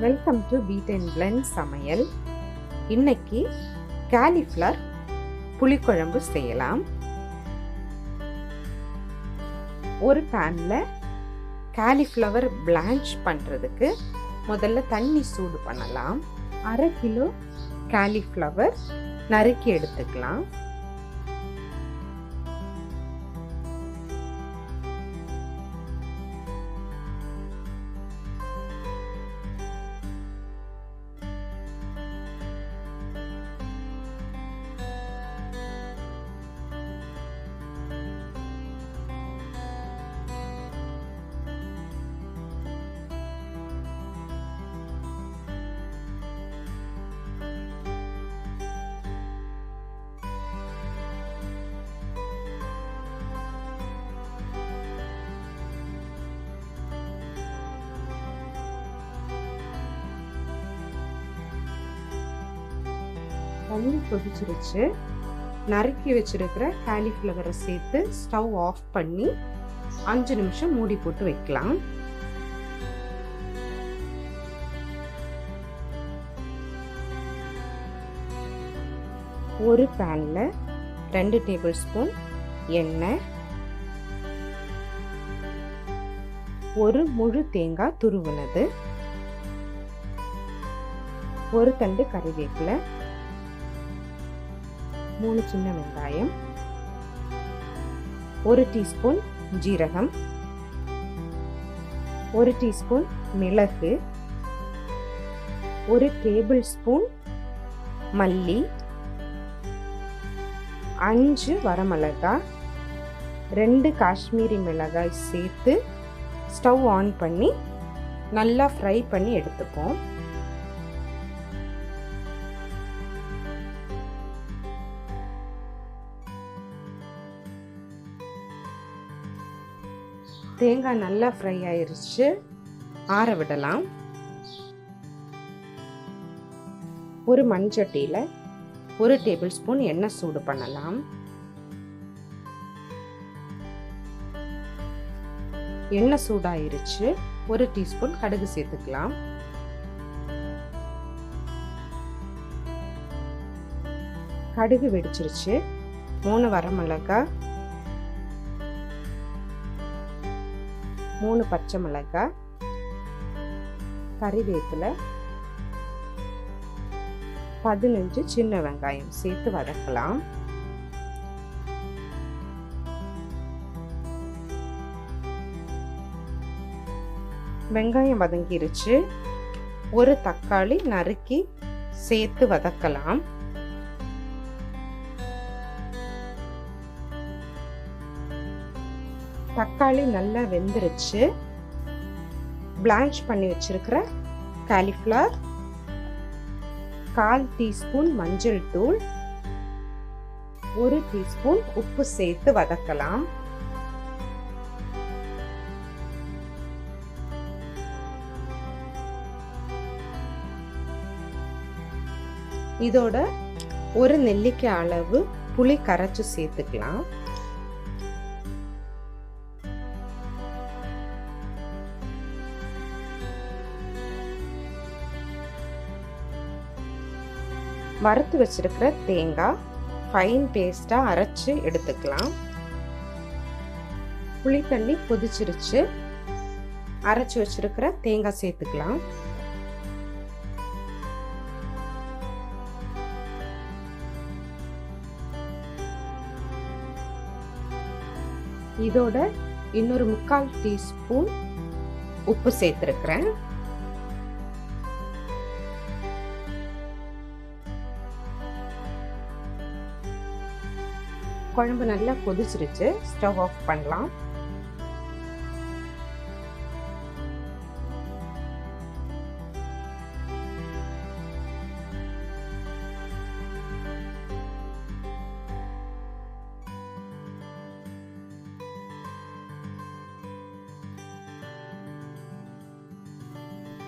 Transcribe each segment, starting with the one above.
Welcome to beat and blend சமையல். இன்னைக்கு cauliflower புளிக்குழம்பு செய்யலாம். ஒரு பேன்ல காலிஃப்ளவர் பிளான்ச் பண்ணுறதுக்கு முதல்ல தண்ணி சூடு பண்ணலாம். 1/2 கிலோ காலிஃப்ளவர் நறுக்கி எடுத்துக்கலாம். தண்ணி கொதிச்சிருச்சு. நறுக்கி வச்சிருக்கிற காலிஃப்ளவரை சேர்த்து ஸ்டவ் ஆஃப் பண்ணி 5 நிமிஷம் மூடி போட்டு வைக்கலாம். ஒரு பேன்ல 2 டேபிள் ஸ்பூன் எண்ணெய், ஒரு முழு தேங்காய் துருவினது, ஒரு தண்டு கறிவேப்பிலை, 3 சின்ன வெங்காயம், 1 டீஸ்பூன் ஜீரகம், 1 டீஸ்பூன் மிளகு, 1 டேபிள் ஸ்பூன் மல்லி, 5 வரமிளகாய், 2 காஷ்மீரி மிளகாய் சேர்த்து ஸ்டவ் ஆன் பண்ணி நல்லா ஃப்ரை பண்ணி எடுத்துப்போம். தேங்காய் நல்லா ஃப்ரை ஆயிருச்சு. ஆற விடலாம். ஒரு மண்சட்டியில் 1 டேபிள் ஸ்பூன் எண்ணெய் சூடு பண்ணலாம். எண்ணெய் சூடாயிருச்சு. 1 டீஸ்பூன் கடுகு சேர்த்துக்கலாம். கடுகு வெடிச்சிருச்சு. 3 வரமிளகாய், 3 பச்சை மிளகாய், கறிவேப்பிலை, 15 சின்ன வெங்காயம் சேர்த்து வதக்கலாம். வெங்காயம் வதங்கிருச்சு. ஒரு தக்காளி நறுக்கி சேர்த்து வதக்கலாம். தக்காளி நல்லா வெந்துருச்சு. பிளான்ச் பண்ணி வச்சிருக்கிற காலிஃப்ளவர், 1/4 டீஸ்பூன் மஞ்சள் தூள், 1 டீஸ்பூன் உப்பு சேர்த்து வதக்கலாம். இதோட 1 நெல்லிக்காய் அளவு புளி கரைச்சு சேர்த்துக்கலாம். வறுத்து வச்சிருக்கிற தேங்காய் ஃபைன் பேஸ்டா அரைச்சு எடுத்துக்கலாம். புளி தண்ணி கொதிச்சிருச்சு. அரைச்சு வச்சிருக்கிற தேங்காய் சேர்த்துக்கலாம். இதோட இன்னொரு 3/4 டீஸ்பூன் உப்பு சேர்த்திருக்கிறேன். குழம்பு நல்லா கொதிச்சிருச்சு. ஸ்டவ் ஆஃப் பண்ணலாம்.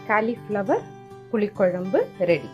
காலிஃப்ளவர் புளிக்குழம்பு ரெடி.